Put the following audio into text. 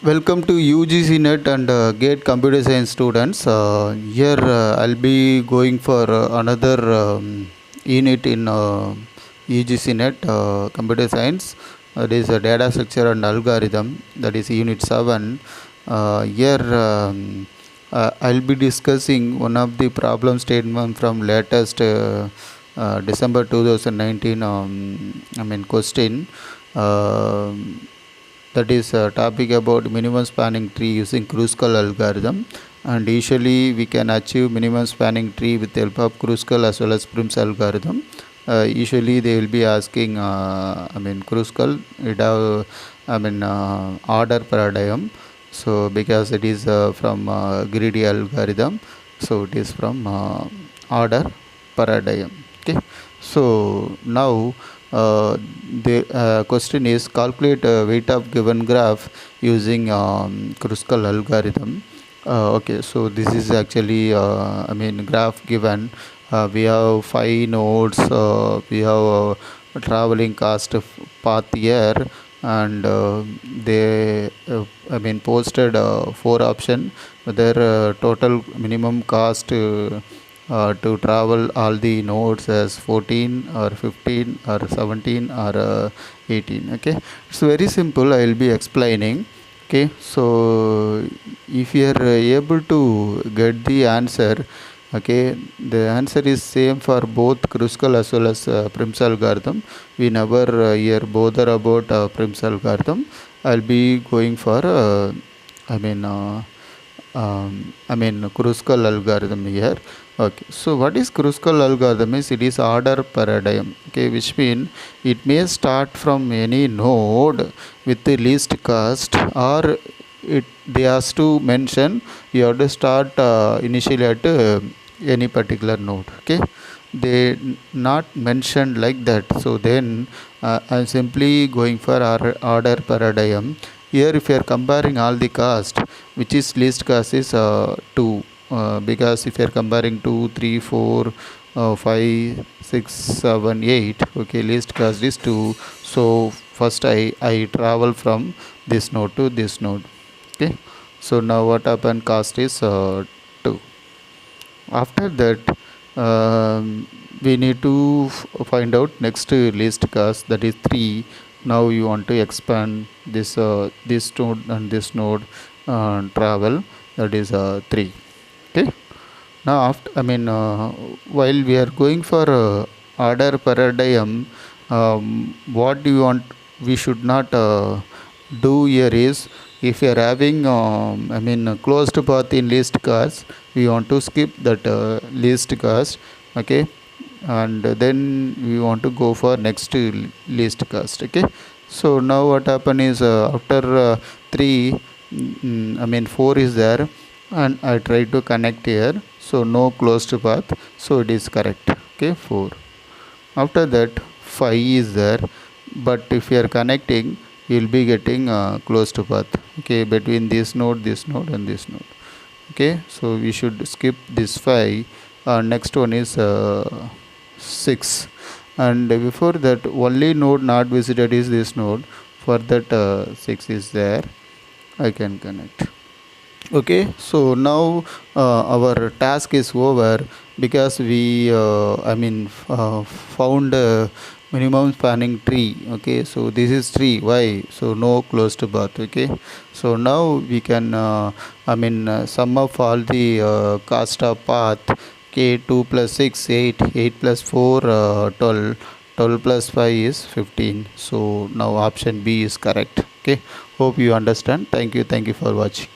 Welcome to UGC NET and GATE Computer Science students. Here I'll be going for another unit in UGC NET Computer Science. That is data structure and algorithm. That is Unit 7. Here I'll be discussing one of the problem statement from latest December 2019 question. That is a topic about minimum spanning tree using Kruskal algorithm, and usually we can achieve minimum spanning tree with the help of Kruskal as well as Prim's algorithm. Usually they will be asking Kruskal it have order paradigm, so because it is from greedy algorithm, so it is from order paradigm. Okay, so now the question is calculate weight of given graph using Kruskal algorithm. Okay, so this is actually graph given. We have 5 nodes. We have traveling cost of path here, and they posted 4 option whether total minimum cost to travel all the nodes as 14 or 15 or 17 or 18. Okay, it's very simple. I will be explaining. Okay, so if you are able to get the answer, okay, the answer is same for both Kruskal as well as Prim's algorithm. We never hear bother about Prim's algorithm. I'll be going for Kruskal algorithm here. Okay, so what is Kruskal algorithm is it is order paradigm. Okay, which means it may start from any node with the least cost, or it they has to mention you have to start initially at any particular node. Okay, they not mentioned like that, so then I'm simply going for order paradigm. Here if you are comparing all the cost, which is least cost is 2, because if you are comparing 2, 3, 4, 5, 6, 7, 8, okay, least cost is 2. So first I travel from this node to this node. Okay, so now what happened, cost is 2. After that we need to find out next least cost, that is 3. Now you want to expand this node and this node travel, that is 3. Okay, now after while we are going for order paradigm, what do you want we should not do here is, if you are having closed path in least cost, we want to skip that least cost. Okay, and then we want to go for next least cost. Okay, so now what happen is after 3 4 is there, and I try to connect here, so no closed path, so it is correct. Okay, 4. After that 5 is there, but if you are connecting, you will be getting closed path, okay, between this node and this node. Okay, so we should skip this 5. Next one is 6, and before that only node not visited is this node. For that 6 is there, I can connect. Okay, so now our task is over, because we found minimum spanning tree. Okay, so this is tree. Why? So no closed path. Okay, so now we can sum up all the cost of path. Okay, 2 plus 6 8, 8 plus 4 12, 12 plus 5 is 15. So now option B is correct. Okay, hope you understand. Thank you for watching.